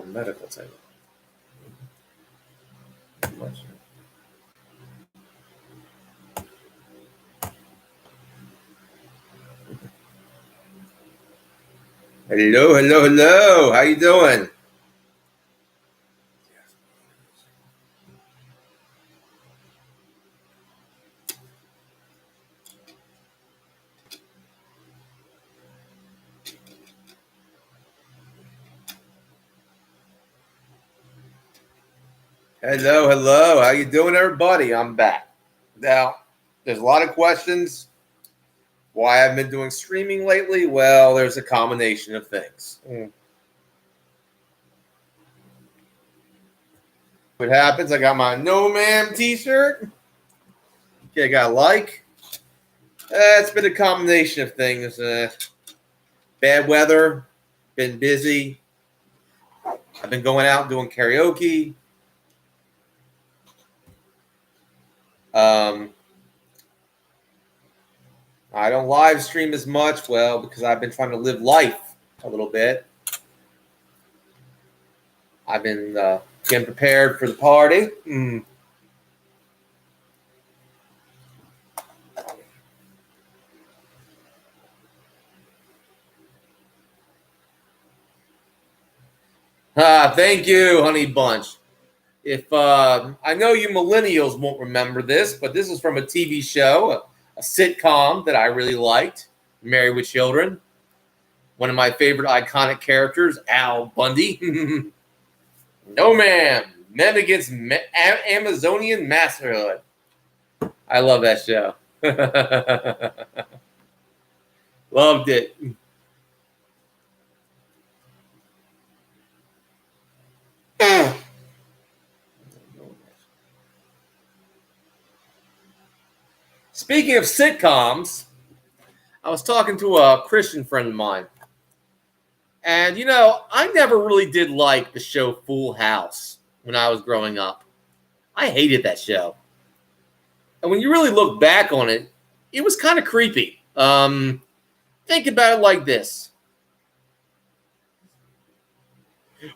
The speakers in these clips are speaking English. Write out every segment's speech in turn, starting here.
medical type. Hello. How you doing? Hello. How you doing, everybody? I'm back. Now, there's a lot of questions. Why I've been doing streaming lately? Well, there's a combination of things. What happens? I got my No Ma'am t-shirt. Okay, I got a like. It's been a combination of things. Bad weather, been busy. I've been going out doing karaoke. I don't live stream as much, well, because I've been trying to live life a little bit. I've been getting prepared for the party. Thank you, Honey Bunch. If I know you millennials won't remember this, but this is from a TV show, a sitcom that I really liked, Married with Children. One of my favorite iconic characters, Al Bundy. No, ma'am. Men against Amazonian masterhood. I love that show. Loved it. Speaking of sitcoms, I was talking to a Christian friend of mine. And, you know, I never really did like the show Full House when I was growing up. I hated that show. And when you really look back on it, it was kind of creepy. Think about it like this.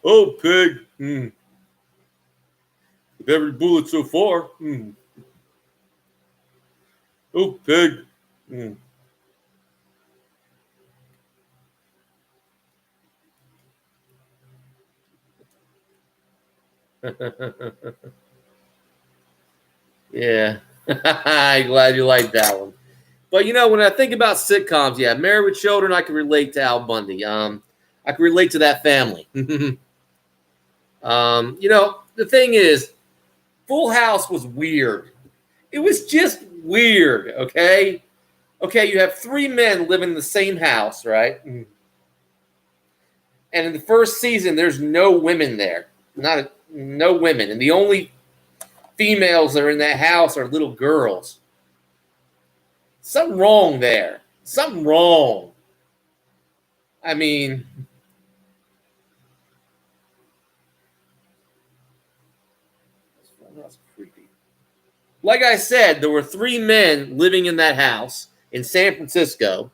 Oh, pig. With every bullet so far. Oh, pig. Yeah. I'm glad you liked that one. But, you know, when I think about sitcoms, yeah, Married with Children, I can relate to Al Bundy. I can relate to that family. You know, the thing is, Full House was weird. It was just weird, okay? Okay, you have three men living in the same house, right? And in the first season, there's no women there. No women. And the only females that are in that house are little girls. Something wrong there. Something wrong. I mean, that's creepy. Like I said, there were three men living in that house in San Francisco.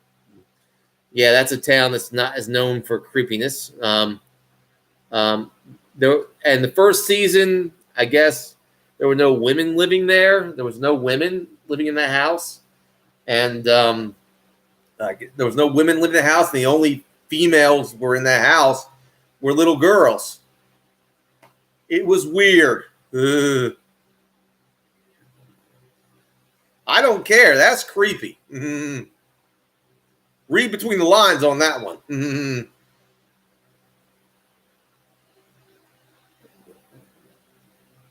Yeah, that's a town that's not as known for creepiness. And the first season, I guess there were no women living there. There was no women living in that house. And there was no women living in the house. And the only females were in that house were little girls. It was weird. Ugh. I don't care. That's creepy. Read between the lines on that one.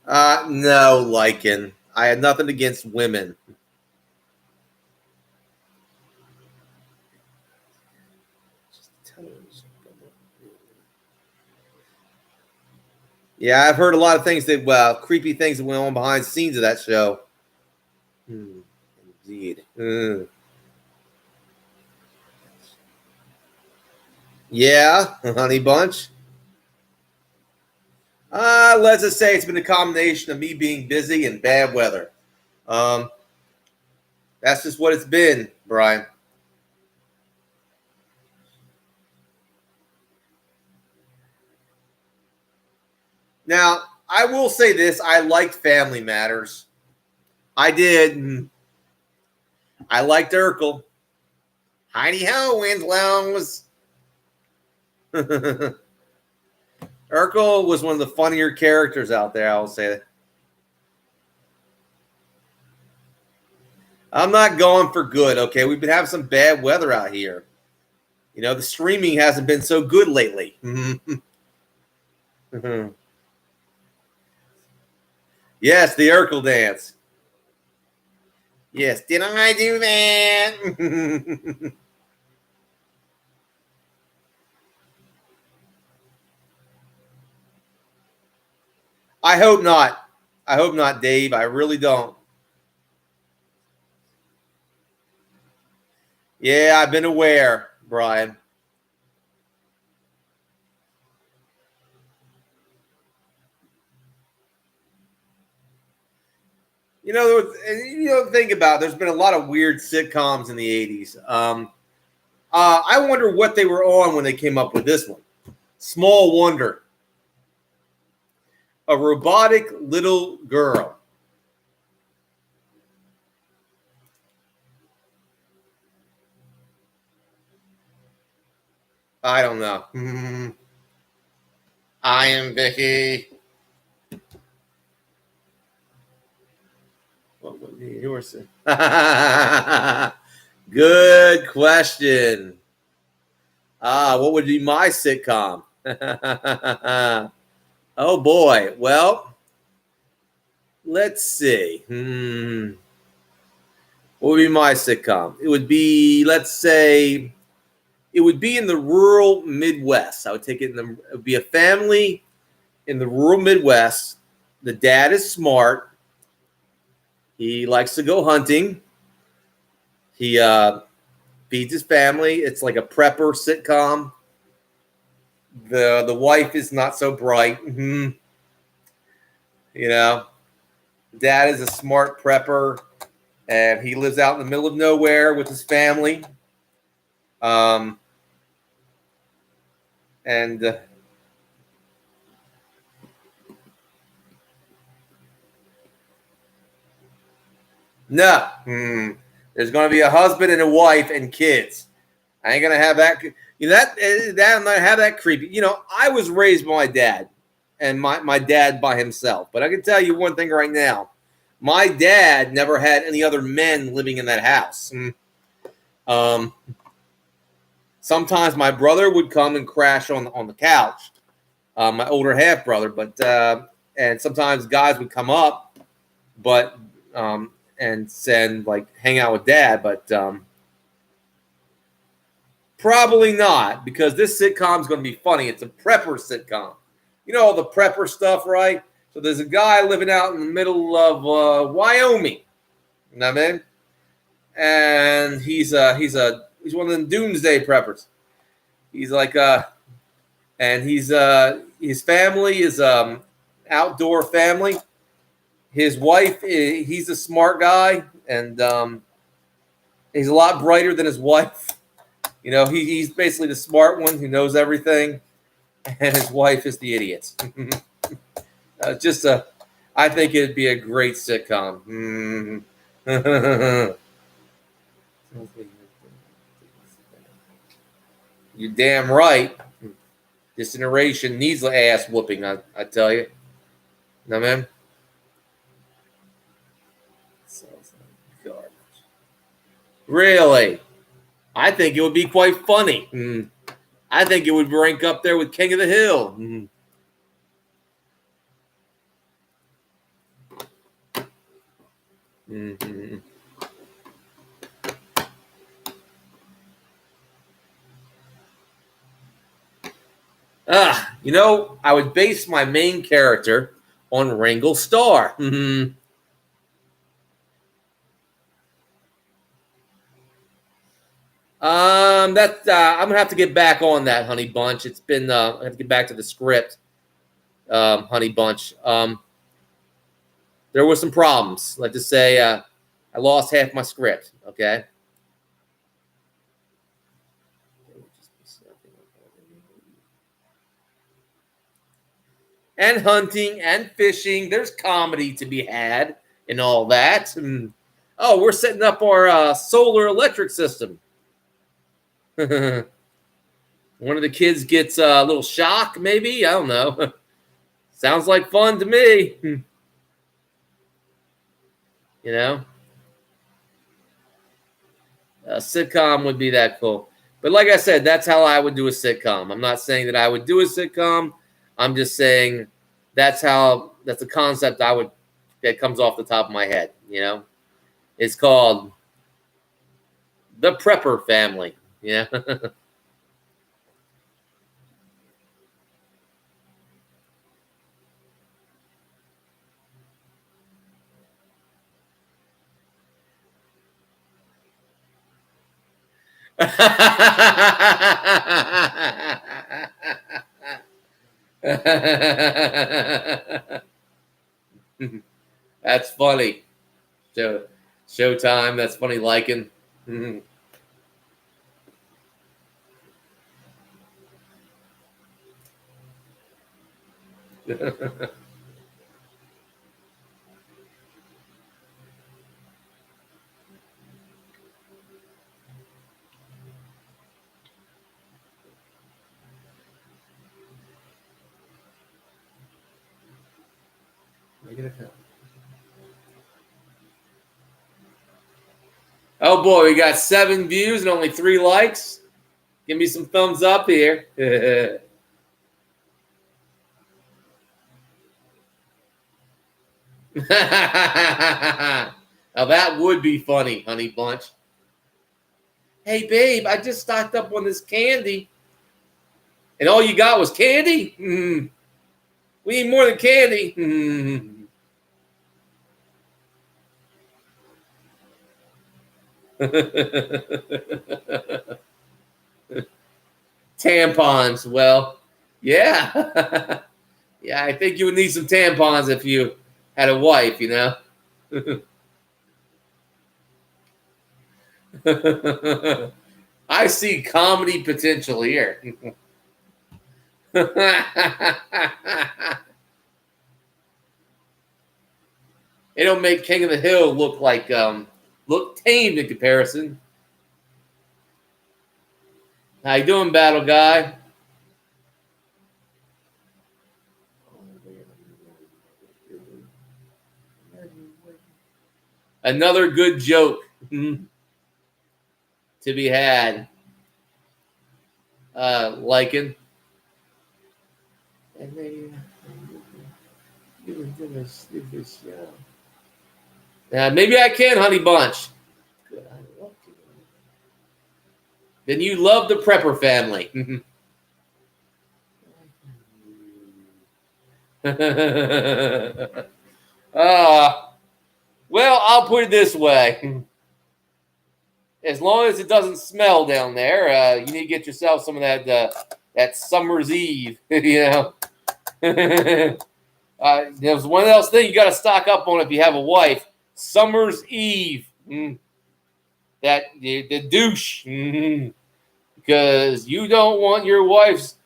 No, Lycan. I had nothing against women. Yeah, I've heard a lot of things that, creepy things that went on behind the scenes of that show. Indeed. Yeah, Honey Bunch. Let's just say it's been a combination of me being busy and bad weather. That's just what it's been, Brian. Now, I will say this. I liked Family Matters. I did. I liked Urkel. Heidi Ho, Winslow's. Urkel was one of the funnier characters out there, I will say that. I'm not going for good, okay? We've been having some bad weather out here. You know, the streaming hasn't been so good lately. Yes, the Urkel dance. Yes, did I do that? I hope not. I hope not, Dave. I really don't. Yeah, I've been aware, Brian. Think about it, there's been a lot of weird sitcoms in the 80s. I wonder what they were on when they came up with this one. Small Wonder. A robotic little girl. I don't know. I am Vicky. What would be yours? Good question. What would be my sitcom? Oh boy. Well, let's see. What would be my sitcom? It would be, let's say, it would be in the rural Midwest. I would take it it would be a family in the rural Midwest. The dad is smart. He likes to go hunting. He feeds his family. It's like a prepper sitcom. The wife is not so bright. You know, dad is a smart prepper, and he lives out in the middle of nowhere with his family. And no, there's going to be a husband and a wife and kids. I ain't gonna have that. That I'm not have that creepy. You know, I was raised by my dad, and my dad by himself. But I can tell you one thing right now: my dad never had any other men living in that house. Sometimes my brother would come and crash on the couch, my older half brother. But and sometimes guys would come up, but and send hang out with dad, but. Probably not, because this sitcom is going to be funny. It's a prepper sitcom. You know all the prepper stuff, right? So there's a guy living out in the middle of Wyoming. You know what I mean? And he's one of them doomsday preppers. He's and his family is outdoor family. His wife, he's a smart guy, and he's a lot brighter than his wife. You know, he's basically the smart one who knows everything, and his wife is the idiot. I think it'd be a great sitcom. You're damn right. This generation needs an ass whooping, I tell you. No, man. Really? I think it would be quite funny. I think it would rank up there with King of the Hill. You know, I would base my main character on Ringo Starr. I'm gonna have to get back on that, Honey Bunch. It's been I have to get back to the script, Honey Bunch. There were some problems. Let's just say I lost half my script. Okay. and hunting and fishing. There's comedy to be had and all that. Oh, we're setting up our solar electric system. One of the kids gets a little shock, maybe. I don't know. Sounds like fun to me. You know, a sitcom would be that cool. But like I said, that's how I would do a sitcom. I'm not saying that I would do a sitcom. I'm just saying that's a concept that comes off the top of my head. You know, it's called The Prepper Family. Yeah. That's funny. Showtime. That's funny. Liking. Oh boy, we got 7 views and only 3 likes. Give me some thumbs up here. Now that would be funny, honey bunch. Hey babe, I just stocked up on this candy. And all you got was candy? We need more than candy. Tampons. Well, yeah. Yeah, I think you would need some tampons if you had a wife, you know? I see comedy potential here. It'll make King of the Hill look like look tame in comparison. How you doing, battle guy? Another good joke to be had. Liking. And they maybe I can, honey bunch. Then you love the Prepper Family. Well, I'll put it this way. As long as it doesn't smell down there, you need to get yourself some of that summer's eve, you know. There's one else thing you got to stock up on if you have a wife. Summer's Eve. That the douche. Because you don't want your wife's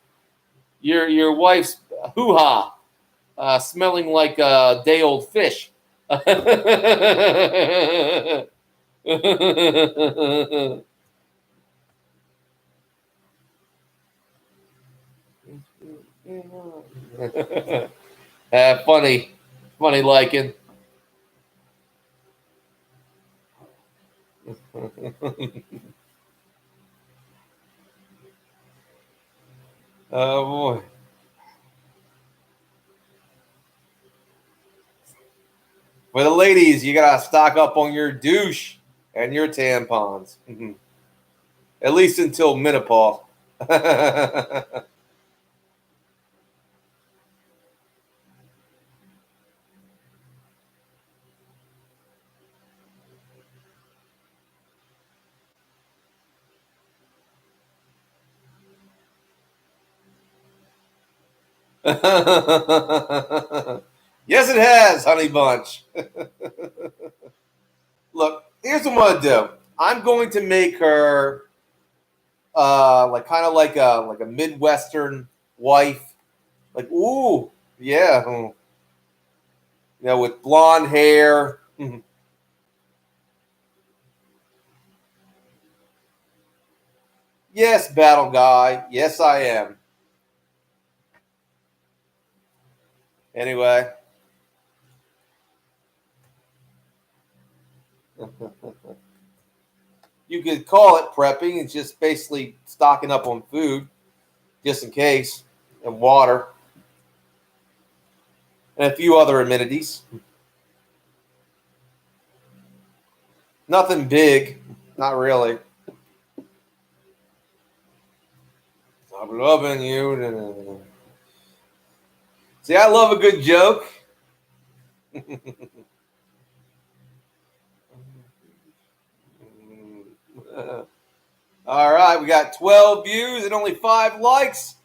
hoo-ha smelling like a day old fish. Funny liking. Oh boy. For the ladies, you gotta stock up on your douche and your tampons. At least until menopause. Yes, it has, honey bunch. Look, here's what I'm gonna do. I'm going to make her like kind of like a Midwestern wife. Like, ooh, Yeah. With blonde hair. Yes, battle guy. Yes, I am. Anyway. You could call it prepping. It's just basically stocking up on food just in case, and water, and a few other amenities. Nothing big. Not really. I'm loving you. See, I love a good joke. All right, we got 12 views and only 5 likes.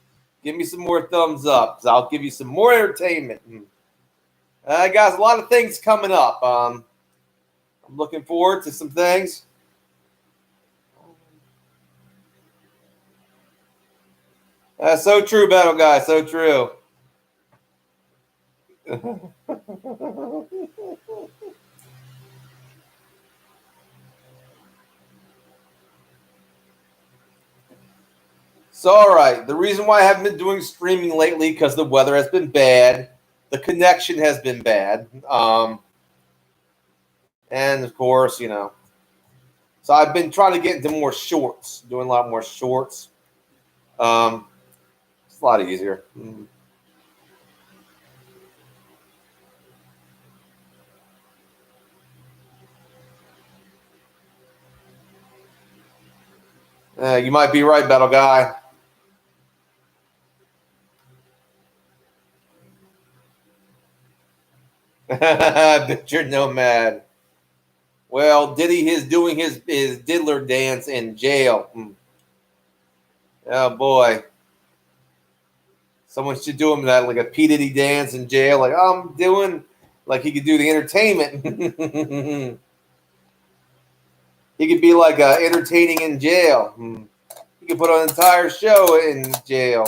Give me some more thumbs up, because I'll give you some more entertainment. Guys, a lot of things coming up. I'm looking forward to some things. So true, Battle Guy. So true. So, all right. The reason why I haven't been doing streaming lately because the weather has been bad, the connection has been bad, and of course, So I've been trying to get into more shorts, doing a lot more shorts. It's a lot easier. You might be right, Battle Guy. Picture nomad. Well, Diddy is doing his diddler dance in jail. Oh boy. Someone should do him that, like a P. Diddy dance in jail. Like, I'm doing, like he could do the entertainment. He could be like entertaining in jail. He could put on an entire show in jail.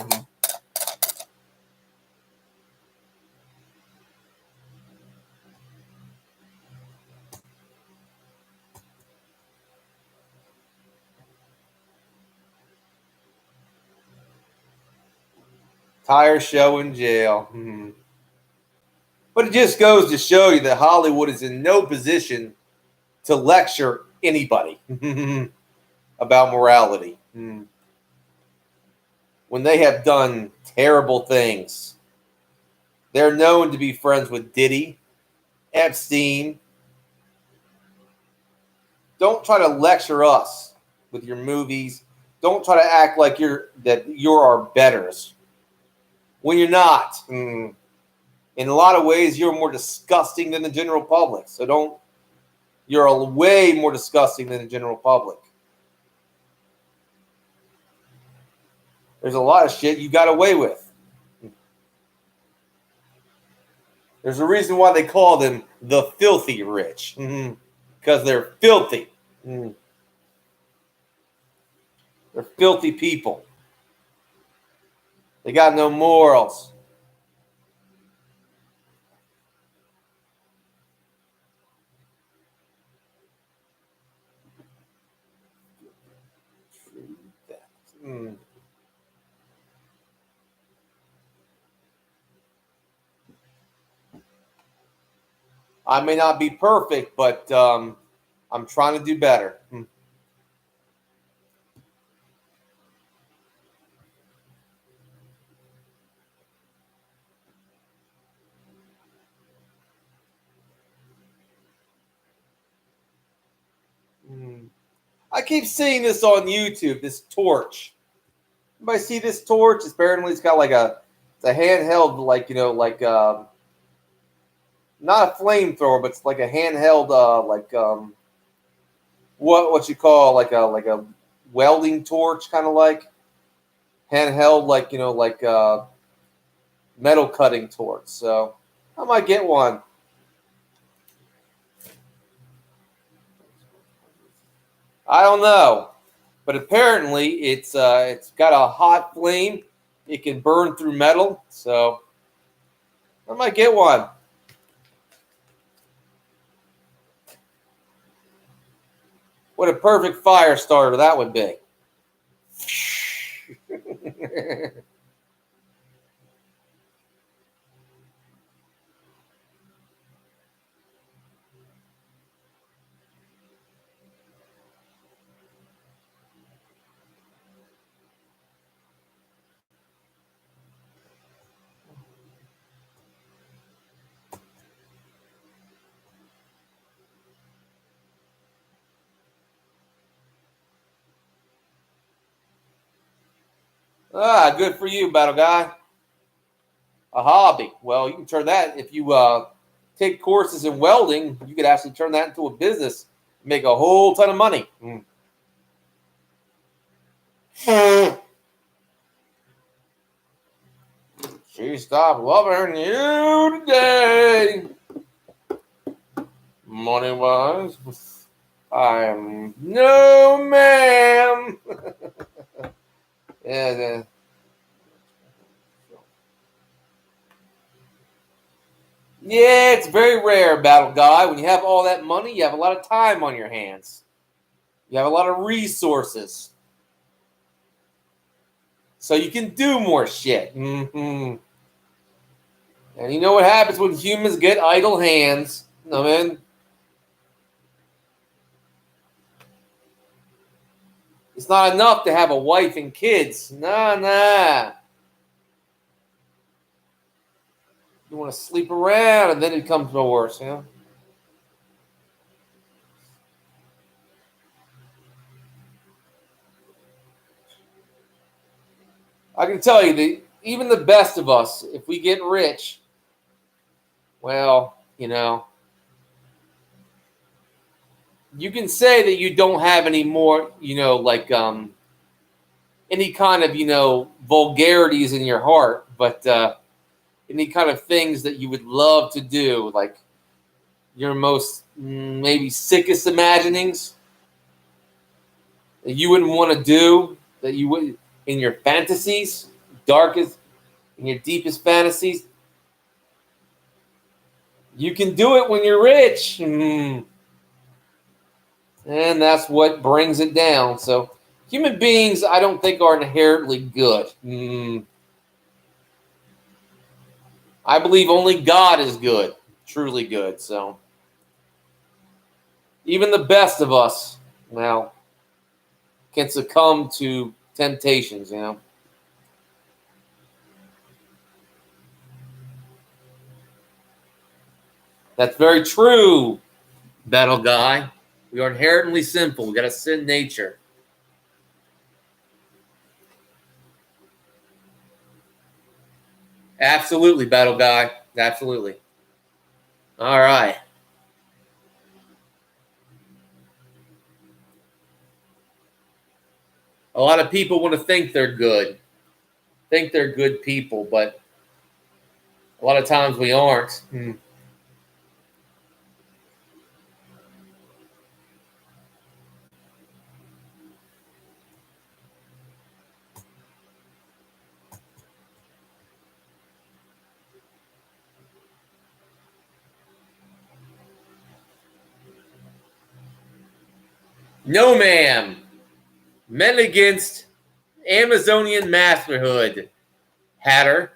Entire show in jail. But it just goes to show you that Hollywood is in no position to lecture anybody about morality when they have done terrible things. They're known to be friends with Diddy, Epstein. Don't try to lecture us with your movies. Don't try to act like you're our betters when you're not. In a lot of ways, you're more disgusting than the general public. So don't. You're way more disgusting than the general public. There's a lot of shit you got away with. There's a reason why they call them the filthy rich. Because they're filthy. They're filthy people. They got no morals. I may not be perfect, but I'm trying to do better. I keep seeing this on YouTube, this torch. Anybody see this torch? Apparently it's got it's a handheld, not a flamethrower, but it's like a handheld, what you call like a welding torch, kind of like handheld, metal cutting torch. So I might get one. I don't know, but apparently it's got a hot flame. It can burn through metal. So I might get one. What a perfect fire starter that would be. Good for you, Battle Guy. A hobby. Well, you can turn that, if you take courses in welding, you could actually turn that into a business, make a whole ton of money. She stopped loving you today. Money wise, I'm no ma'am. Yeah. Yeah, it's very rare, Battle Guy. When you have all that money, you have a lot of time on your hands. You have a lot of resources. So you can do more shit. And you know what happens when humans get idle hands? I mean, it's not enough to have a wife and kids. Nah. You want to sleep around, and then it becomes worse, you know? I can tell you that even the best of us, if we get rich, well, you know, you can say that you don't have any more, you know, like any kind of, you know, vulgarities in your heart, but any kind of things that you would love to do, like your most maybe sickest imaginings that you wouldn't want to do, that you would in your fantasies, darkest, in your deepest fantasies. You can do it when you're rich. And that's what brings it down. So human beings, I don't think, are inherently good. I believe only God is good, truly good. So even the best of us, well, can succumb to temptations, you know. That's very true, Battle Guy. We are inherently sinful. We got a sin nature. Absolutely, Battle Guy. Absolutely. All right. A lot of people want to think they're good, think they're good people, but a lot of times we aren't. No, ma'am. Men against Amazonian masterhood. Hatter.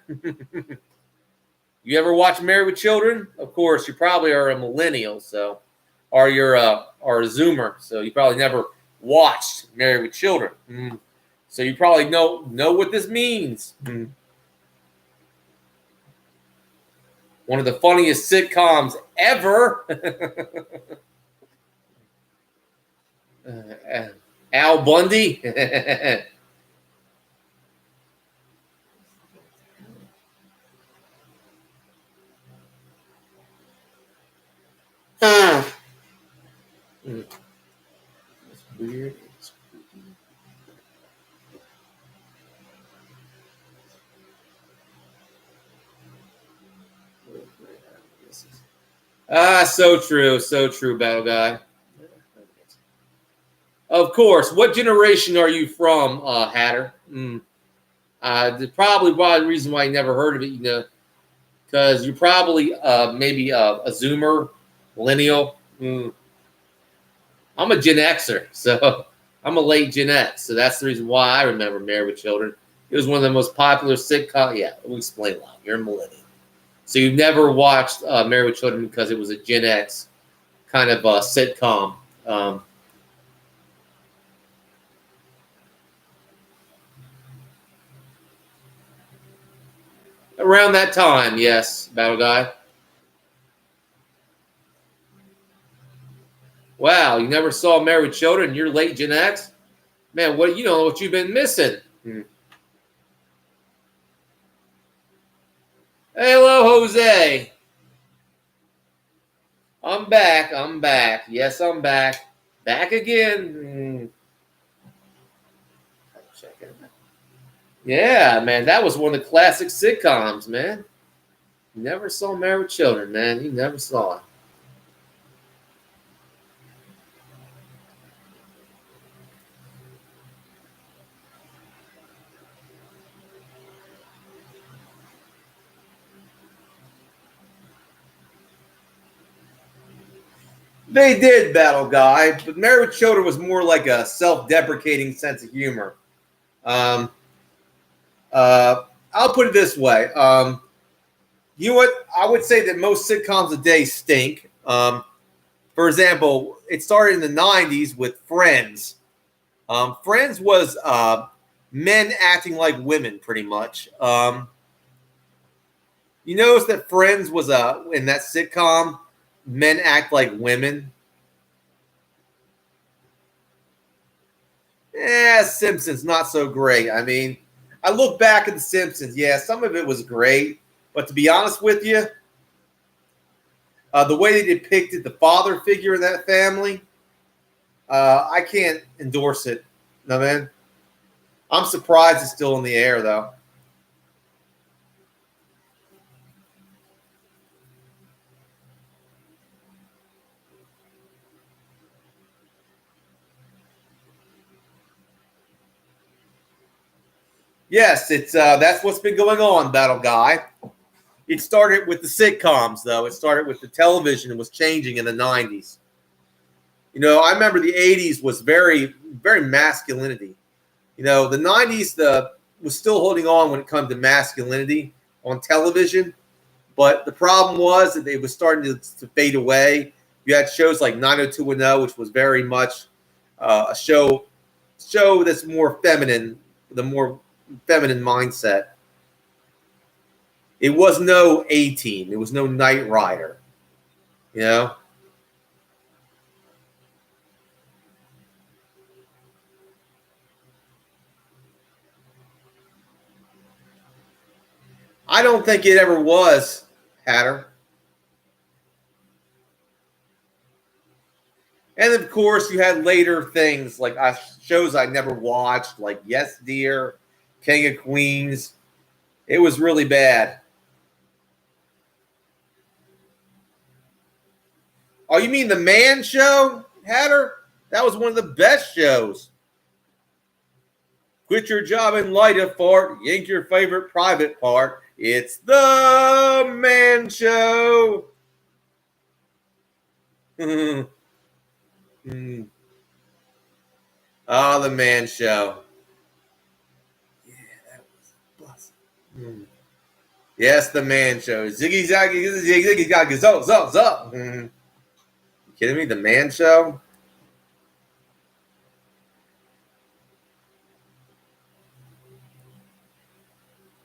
You ever watch Married with Children? Of course, you probably are a millennial, so, or you're a Zoomer, so you probably never watched Married with Children. So you probably know what this means. One of the funniest sitcoms ever. Al Bundy. It's weird. So true, Battle Guy. Of course. What generation are you from, Hatter? Probably the reason why you never heard of it, you know, because you're probably maybe a Zoomer, millennial. I'm a Gen Xer, so I'm a late Gen X. So that's the reason why I remember Married with Children. It was one of the most popular sitcoms. Yeah, we'll explain why. You're a millennial. So you've never watched Married with Children because it was a Gen X kind of sitcom. Around that time, yes, Battle Guy. Wow, you never saw Married with Children? You're late Gen X? Man, what you know what you've been missing? Hello, Jose. I'm back. I'm back. Yes, I'm back. Back again. Yeah, man, that was one of the classic sitcoms, man. You never saw Married with Children, man. You never saw it. They did, Battle Guy, but Married with Children was more like a self-deprecating sense of humor. Um, I'll put it this way. You know what? I would say that most sitcoms today stink. For example, it started in the 90s with Friends. Friends was men acting like women, pretty much. You notice that Friends was in that sitcom, men act like women. Simpsons, not so great. I mean, I look back at The Simpsons. Yeah, some of it was great. But to be honest with you, the way they depicted the father figure in that family, I can't endorse it. No, man. I'm surprised it's still in the air, though. Yes, it's that's what's been going on, Battle Guy. It started with the sitcoms, though. It started with the television and was changing in the 90s. You know, I remember the 80s was very, very masculinity. You know, the 90s was still holding on when it comes to masculinity on television. But the problem was that it was starting to fade away. You had shows like 90210, which was very much a show that's more feminine, the more feminine mindset. It was no A-Team. It was no Knight Rider. You know? I don't think it ever was, Hatter. And of course, you had later things like shows I never watched, like Yes Dear, King of Queens. It was really bad. Oh, you mean the Man Show, Hatter? That was one of the best shows. Quit your job and light a fart. Yank your favorite private part. It's the Man Show. The Man Show. Yeah, that was busted. Yes, the Man Show. Ziggy zaggy ziggy ziggy zaggy zo zo zo. You kidding me? The Man Show.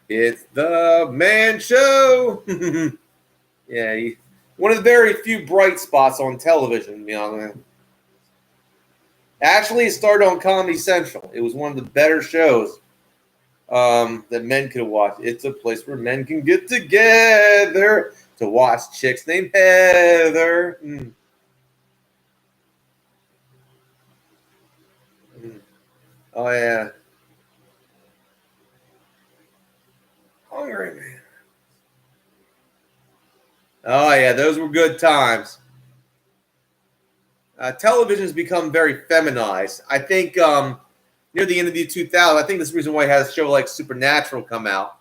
It's the Man Show. Yeah, one of the very few bright spots on television. You know, actually, it started on Comedy Central. It was one of the better shows that men could watch. It's a place where men can get together to watch chicks named Heather. Oh yeah, Hungry Man. Oh yeah, those were good times. Television's become very feminized. I think near the end of the 2000s, I think that's the reason why it has a show like Supernatural come out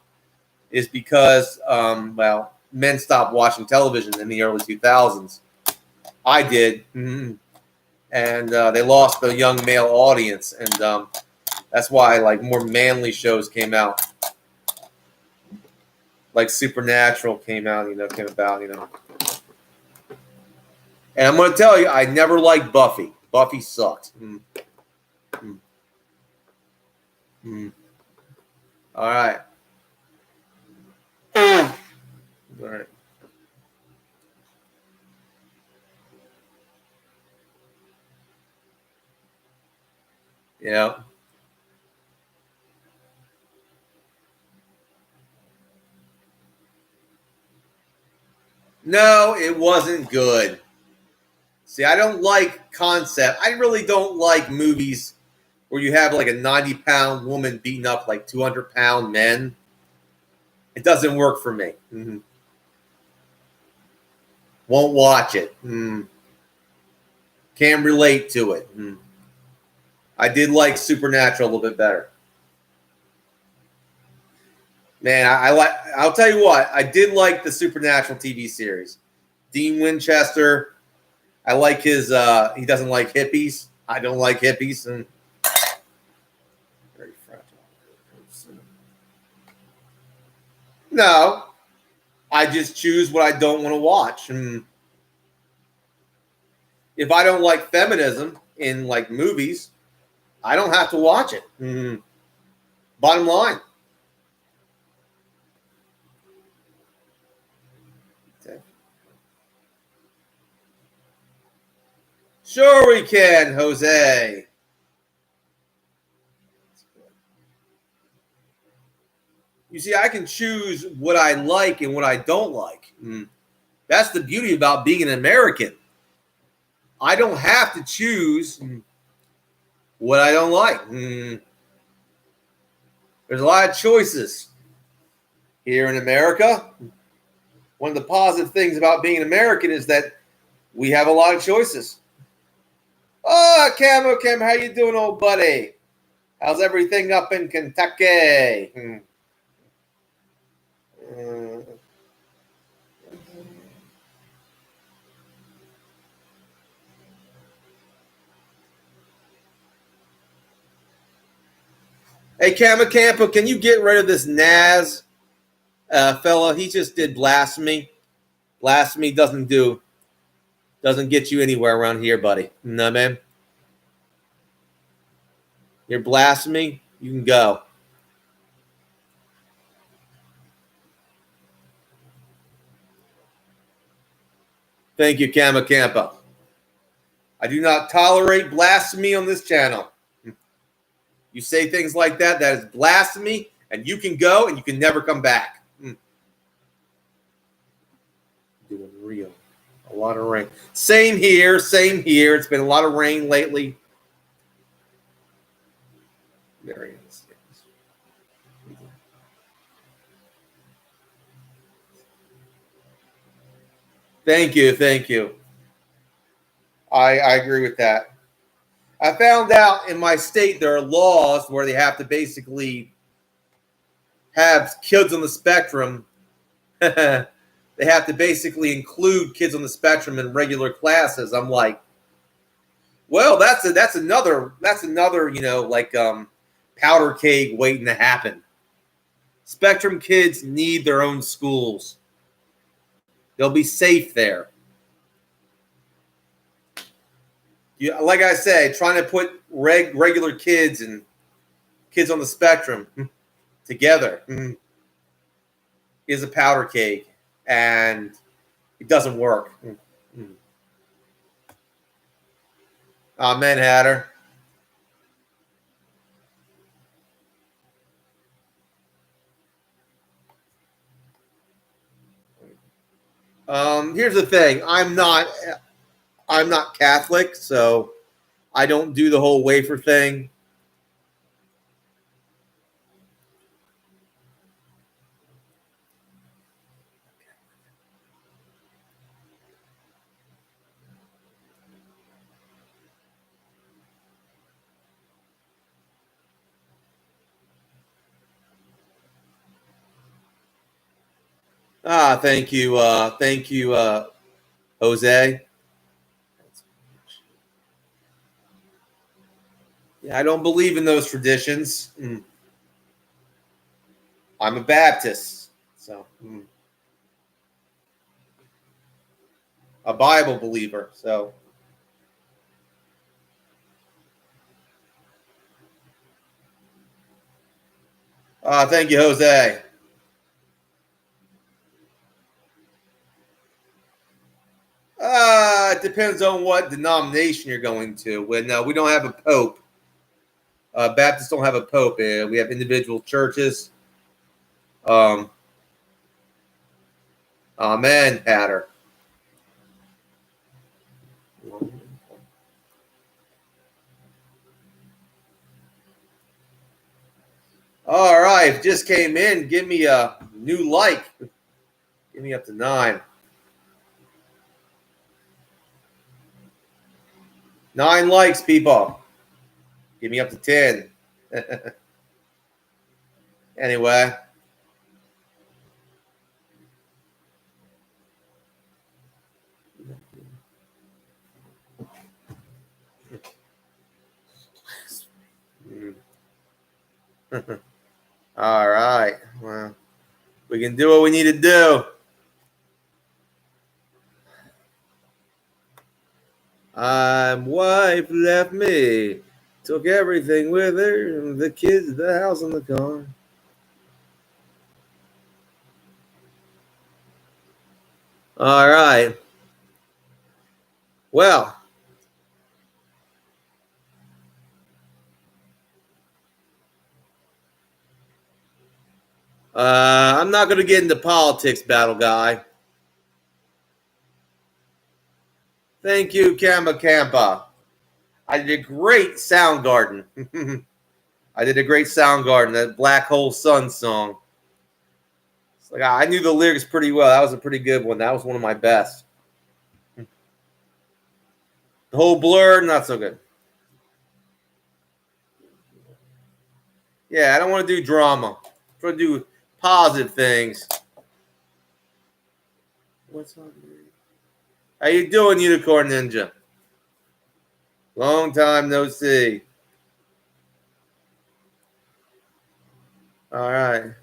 is because, well, men stopped watching television in the early 2000s. I did. And they lost the young male audience. And that's why like more manly shows came out. Like Supernatural came out, came about. And I'm going to tell you, I never liked Buffy. Buffy sucked. All right. All right. Yeah. No, it wasn't good. See, I don't like concept. I really don't like movies where you have like a 90-pound woman beating up like 200-pound men. It doesn't work for me. Won't watch it. Can't relate to it. I did like Supernatural a little bit better. Man, I like. I'll tell you what. I did like the Supernatural TV series. Dean Winchester. I like his. He doesn't like hippies. I don't like hippies. And very fragile. No, I just choose what I don't want to watch. And if I don't like feminism in like movies, I don't have to watch it. Bottom line. Okay. Sure we can, Jose. You see, I can choose what I like and what I don't like. That's the beauty about being an American. I don't have to choose what I don't like. There's a lot of choices here in America. One of the positive things about being an American is that we have a lot of choices. Oh, Camo Cam, how you doing, old buddy? How's everything up in Kentucky? Hey, Campo, can you get rid of this Naz fella? He just did blasphemy. Blasphemy doesn't get you anywhere around here, buddy. No, man. You're blasphemy. You can go. Thank you, Campo. I do not tolerate blasphemy on this channel. You say things like that, that is blasphemy, and you can go and you can never come back. Doing real. A lot of rain. Same here. It's been a lot of rain lately. Marian's. Thank you. I agree with that. I found out in my state there are laws where they have to basically have kids on the spectrum. They have to basically include kids on the spectrum in regular classes. I'm like, well, that's another powder keg waiting to happen. Spectrum kids need their own schools. They'll be safe there. Like I said, trying to put regular kids and kids on the spectrum together is a powder keg, and it doesn't work. Amen, Hatter. Here's the thing. I'm not Catholic, so I don't do the whole wafer thing. Thank you. Thank you, Jose. Yeah, I don't believe in those traditions. I'm a Baptist, so a Bible believer. So, thank you, Jose. It depends on what denomination you're going to. When we don't have a pope, Baptists don't have a pope. We have individual churches. Um, Amen, Patter. All right, just came in. Give me a new like. Give me up to 9. 9 likes, people. Give me up to 10. Anyway. All right. Well, we can do what we need to do. Wife left me. Took everything with her. The kids, the house, and the car. All right. Well, I'm not going to get into politics, battle guy. Thank you, Kamba Kampa. I did a great Soundgarden. I did a great Soundgarden, that Black Hole Sun song. It's like I knew the lyrics pretty well. That was a pretty good one. That was one of my best. The whole Blur, not so good. Yeah, I don't want to do drama. I want to do positive things. What's up, man? How you doing, Unicorn Ninja? Long time no see. All right.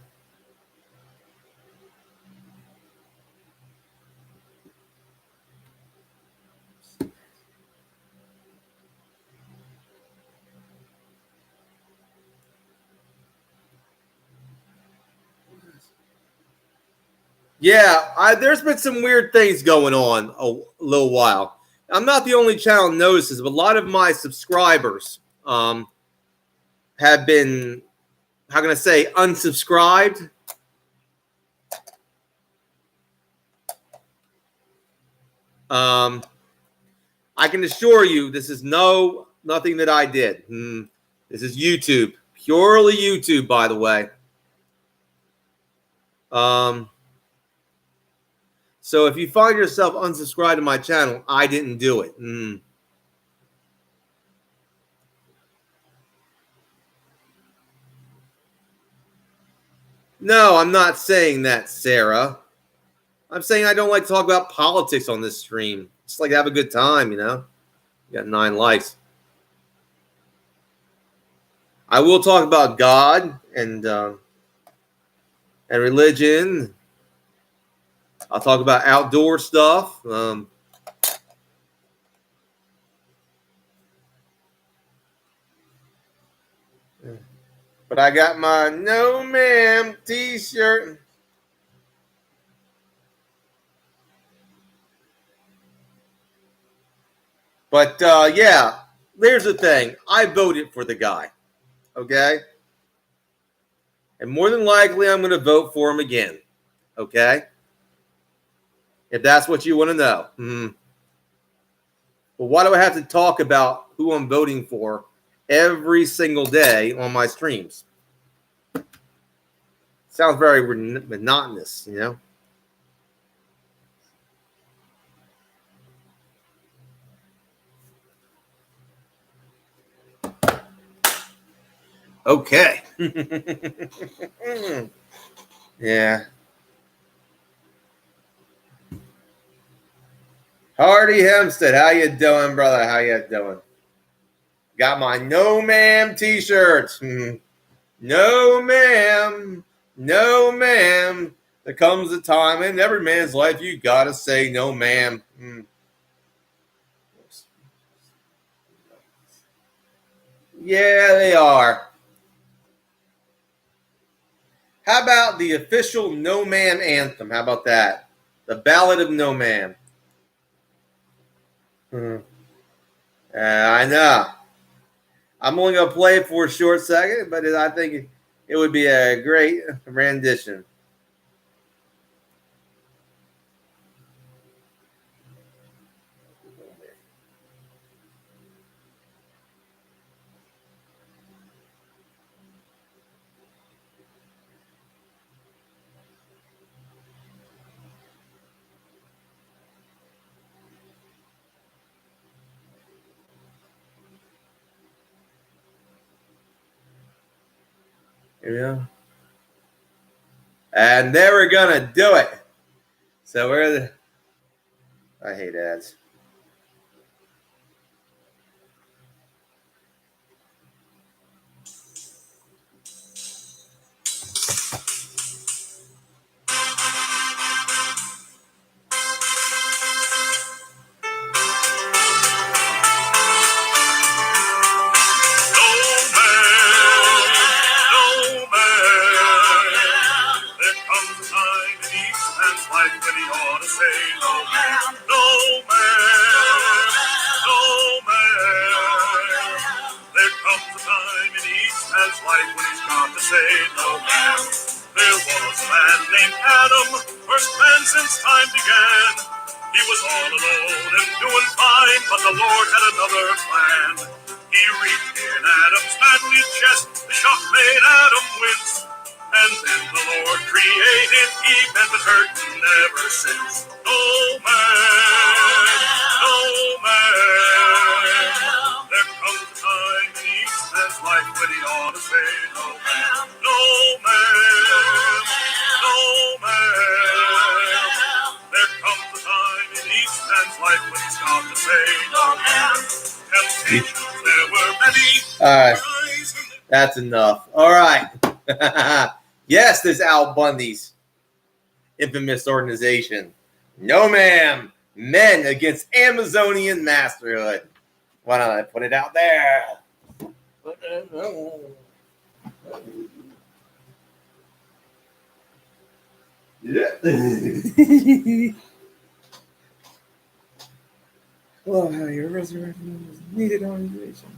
Yeah, there's been some weird things going on a little while. I'm not the only channel that notices, but a lot of my subscribers have been, how can I say, unsubscribed. I can assure you this is nothing that I did. This is YouTube. Purely YouTube, by the way. So if you find yourself unsubscribed to my channel, I didn't do it. No, I'm not saying that, Sarah. I'm saying I don't like to talk about politics on this stream. Just like to have a good time, you know? You got 9 likes. I will talk about God and religion. I'll talk about outdoor stuff. But I got my No Ma'am t-shirt. But yeah, here's the thing. I voted for the guy. Okay? And more than likely, I'm going to vote for him again. Okay? If that's what you want to know. But why do I have to talk about who I'm voting for every single day on my streams? Sounds very monotonous, you know? Okay. Yeah. Hardy Hempstead, how you doing, brother? How you doing? Got my no ma'am t-shirt. No ma'am, no ma'am. There comes a time in every man's life you gotta say no ma'am. Yeah, they are. How about the official No Man anthem? How about that? The Ballad of No Man. I know. I'm only going to play it for a short second, but I think it would be a great rendition. Here we go. And they were going to do it. So I hate ads. All right. That's enough. All right. Yes, there's Al Bundy's infamous organization. No, ma'am. Men against Amazonian masterhood. Why don't I put it out there? Yeah. Well, how your resurrection is needed organization.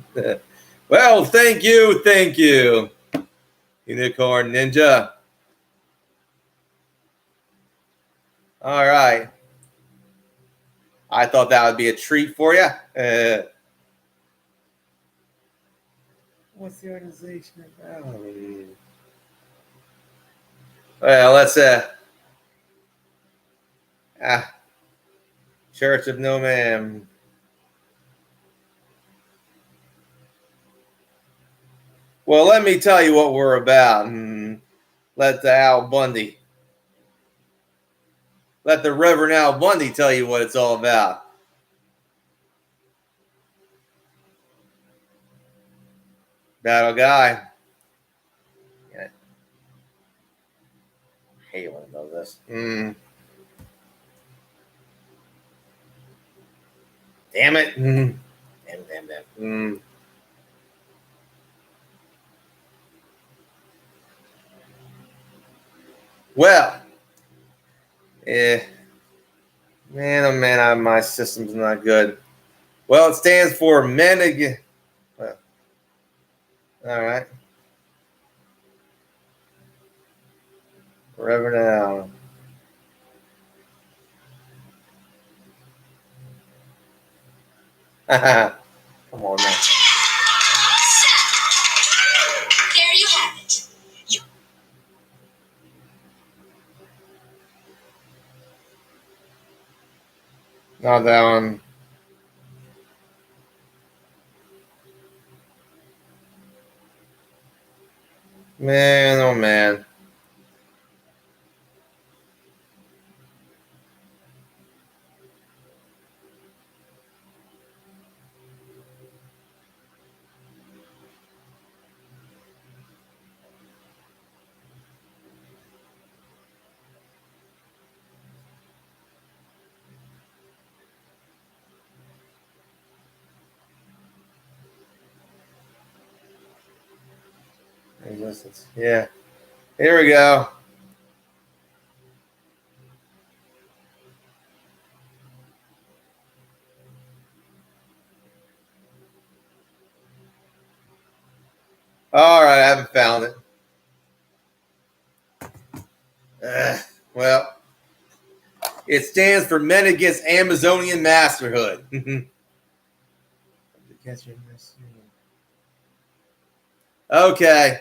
Well, thank you, Unicorn Ninja. All right. I thought that would be a treat for you. What's the organization about? Well, let's Church of No Man. Well, let me tell you what we're about. Let the Reverend Al Bundy tell you what it's all about. Battle guy. Yeah. I hate when I know this. Damn it. Damn. Well, man, oh man, my system's not good. Well, it stands for Men Again. Well, all right. Reverend Al. Come on now. There you have it. Not that one. Man, oh man. listens. Yeah. Here we go. All right, I haven't found it. Well, it stands for Men Against Amazonian Masterhood. Okay.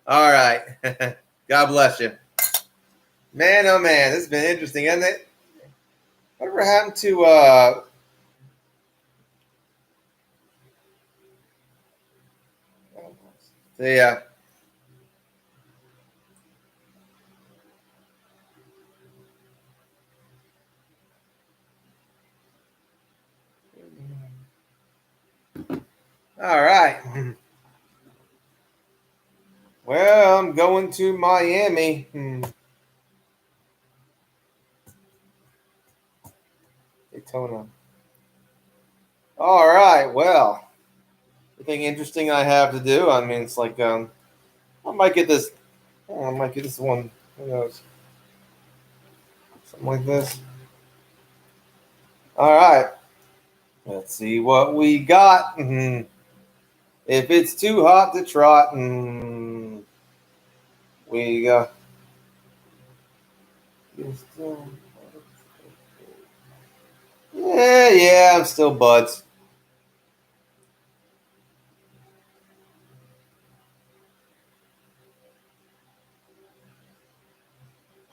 All right. God bless you. Man, oh man, this has been interesting, hasn't it? Whatever happened to the all right. Well, I'm going to Miami. Daytona. All right. Well, anything interesting I have to do? I mean, it's like I might get this. I might get this one. Who knows? Something like this. All right. Let's see what we got. If it's too hot to trot, we got. Yeah, I'm still buds.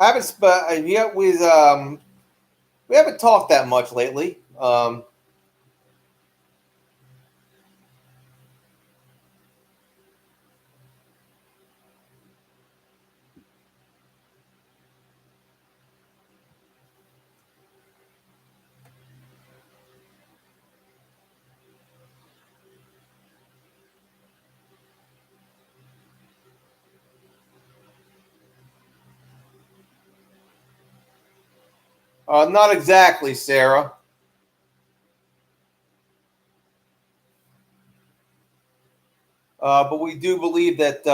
Haven't, but yeah, we haven't talked that much lately. Not exactly, Sarah. But we do believe that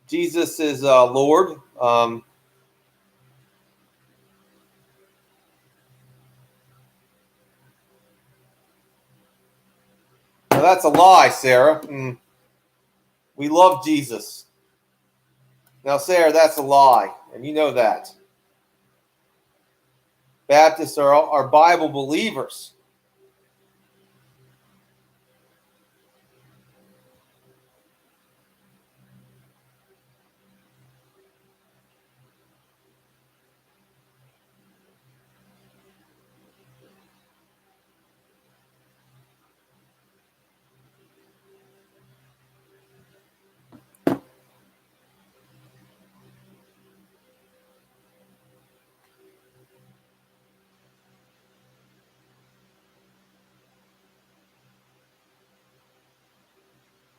Jesus is Lord. Now that's a lie, Sarah. We love Jesus. Now, Sarah, that's a lie, and you know that. Baptists are Bible believers.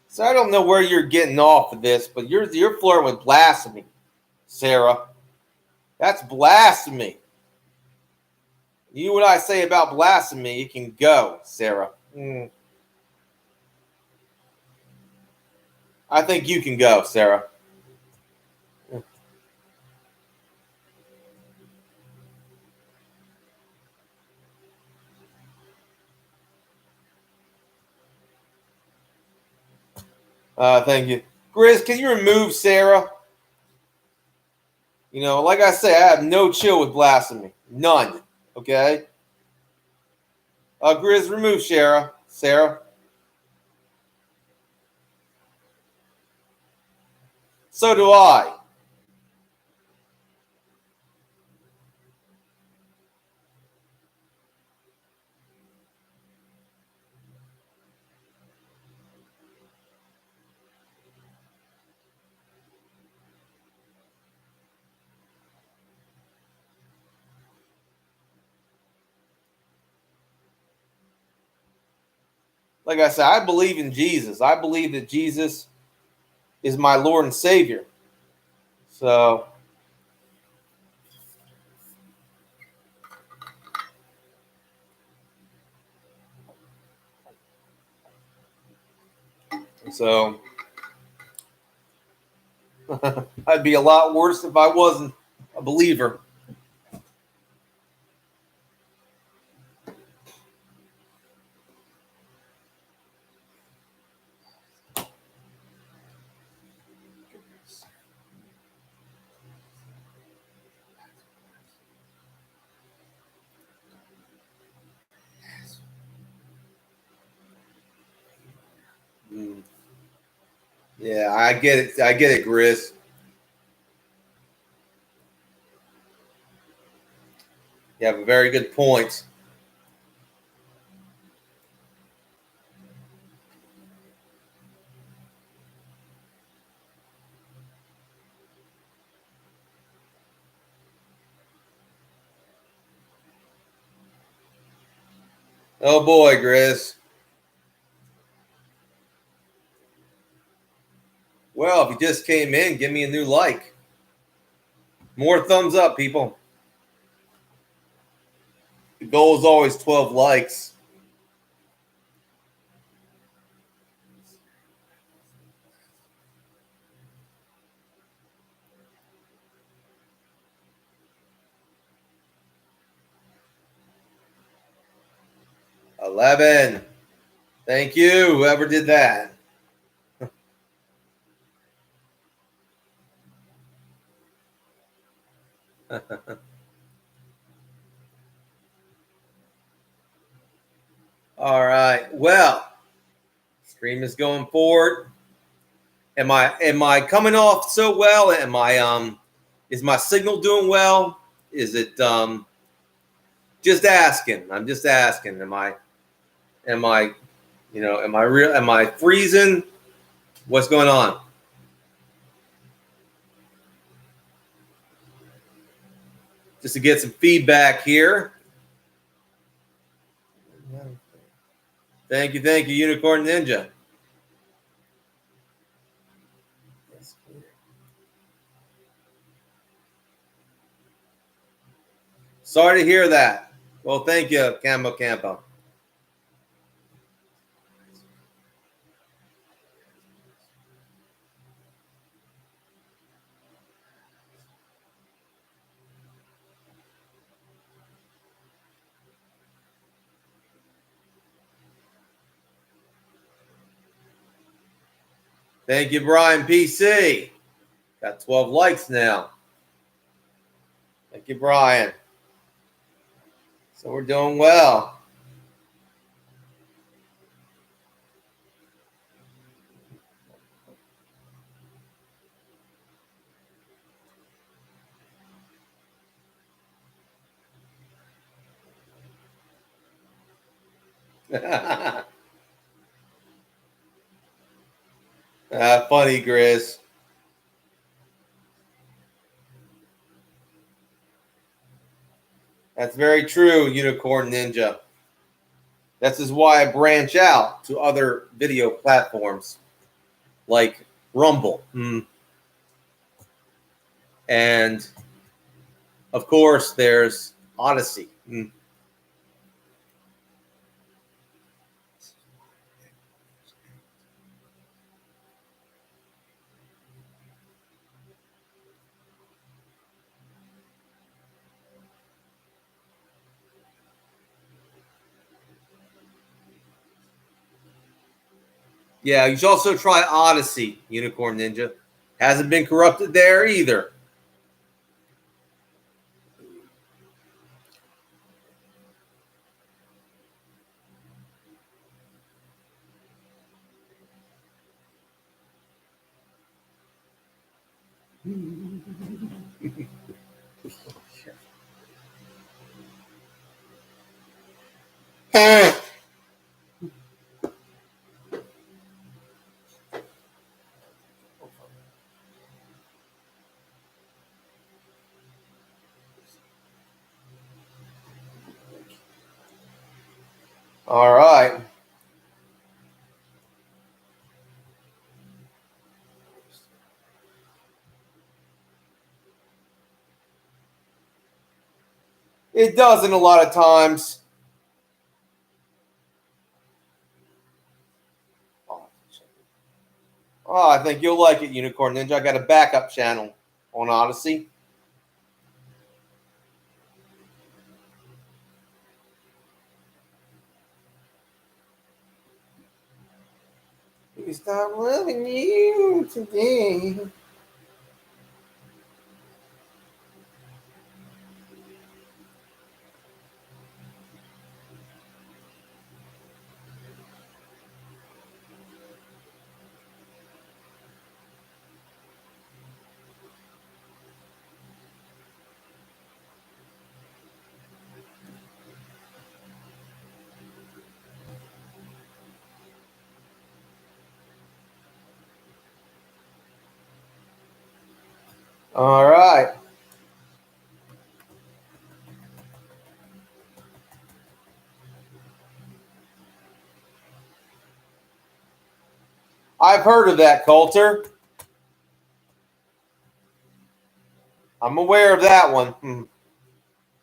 So I don't know where you're getting off of this, but you're flirting with blasphemy, Sarah. That's blasphemy. You what I say about blasphemy, you can go, Sarah. I think you can go, Sarah. Thank you. Grizz, can you remove Sarah? You know, like I say, I have no chill with blasphemy. None. Okay? Grizz, remove Sarah. Sarah. So do I. Like I said, I believe in Jesus. I believe that Jesus is my Lord and Savior. So, so I'd be a lot worse if I wasn't a believer. Yeah, I get it. I get it, Grizz. You have a very good point. Oh boy, Grizz. Well, if you just came in, give me a new like. More thumbs up, people. The goal is always 12 likes. $11. Thank you, whoever did that. All right. Well, stream is going forward. Am I coming off so well? Is my signal doing well? Is it just asking? I'm just asking. Am I am I real? Am I freezing? What's going on? Just to get some feedback here. Thank you, Unicorn Ninja. Sorry to hear that. Well, thank you, Cambo Campo. Thank you, Brian PC. Got 12 likes now. Thank you, Brian. So we're doing well. Funny, Grizz. That's very true, Unicorn Ninja. This is why I branch out to other video platforms like Rumble. And, of course, there's Odyssey. Yeah, you should also try Odyssey, Unicorn Ninja. Hasn't been corrupted there either. All right. It doesn't a lot of times. Oh, I think you'll like it, Unicorn Ninja. I got a backup channel on Odyssey. We stop loving you today. All right. I've heard of that, Coulter. I'm aware of that one.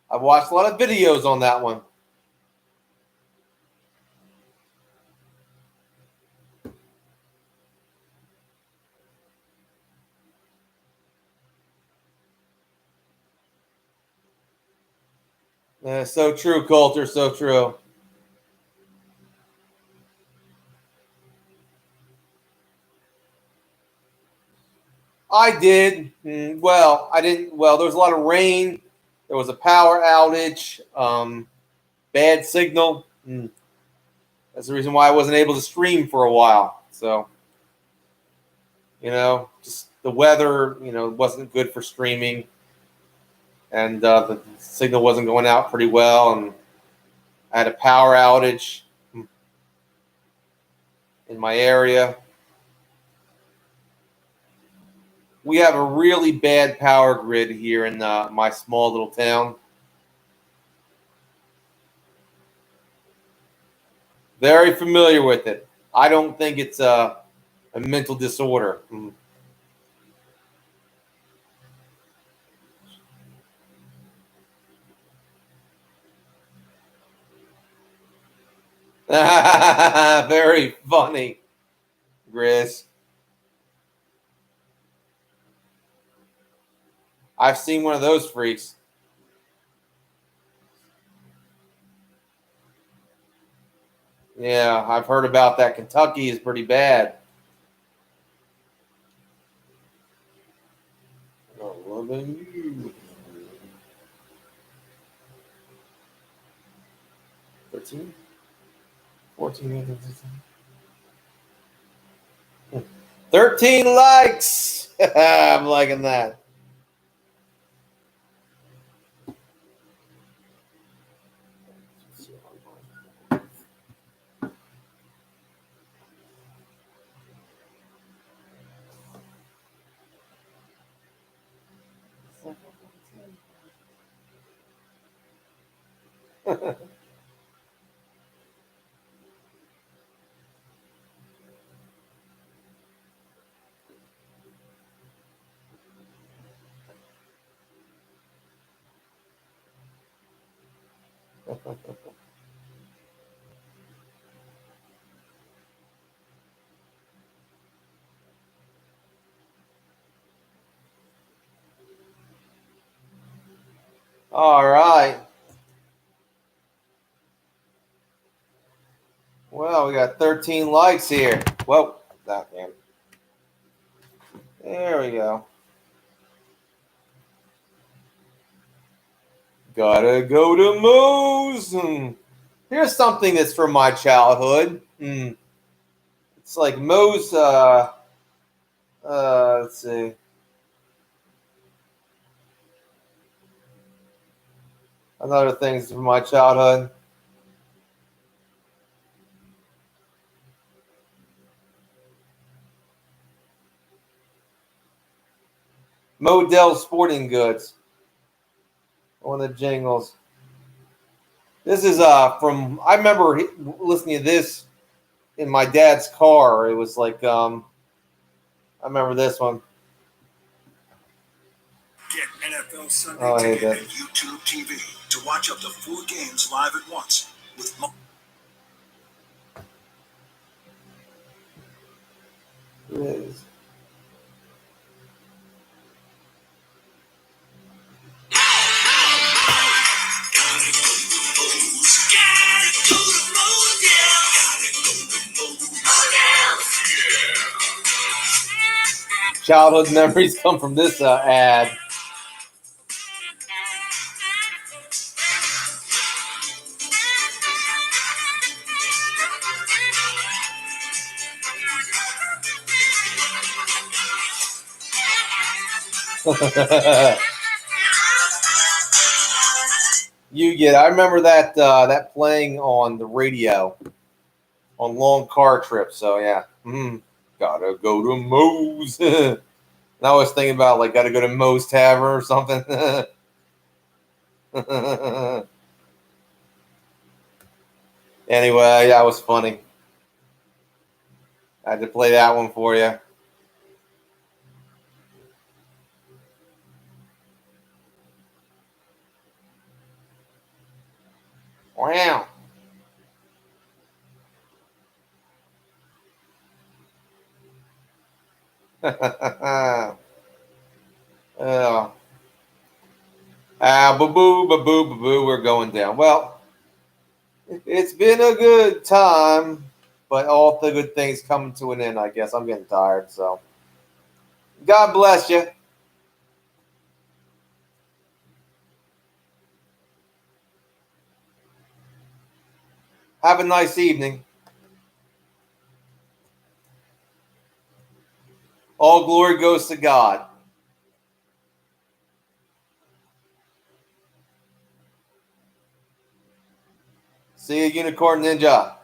I've watched a lot of videos on that one. So true, Coulter. So true. I did. Well, I didn't. Well, there was a lot of rain. There was a power outage. Bad signal. That's the reason why I wasn't able to stream for a while. So, just the weather, wasn't good for streaming. And the signal wasn't going out pretty well. And I had a power outage in my area. We have a really bad power grid here in my small little town. Very familiar with it. I don't think it's a mental disorder. Very funny, Grizz. I've seen one of those freaks. Yeah, I've heard about that. Kentucky is pretty bad. Oh, loving you. 13? 14? 13 likes. I'm liking that. All right. Well, we got 13 likes here. Whoa, that man. There we go. Gotta go to Moe's. Here's something that's from my childhood. It's like Moe's. Let's see. Another things from my childhood. Modell Sporting Goods. One of the jingles. This is from. I remember listening to this in my dad's car. It was like I remember this one. Get NFL Sunday Oh, I hate Ticket that. and YouTube TV to watch up to 4 games live at once with it is. Childhood memories come from this ad. You get. I remember that that playing on the radio on long car trips. So yeah, gotta go to Moe's. And I was thinking about like gotta go to Moe's Tavern or something. Anyway, that was funny. I had to play that one for you. Wow. Oh. Ba-boo, ba-boo, ba-boo, we're going down. Well, it's been a good time, but all the good things come to an end, I guess. I'm getting tired, so. God bless you. Have a nice evening. All glory goes to God. See you, Unicorn Ninja.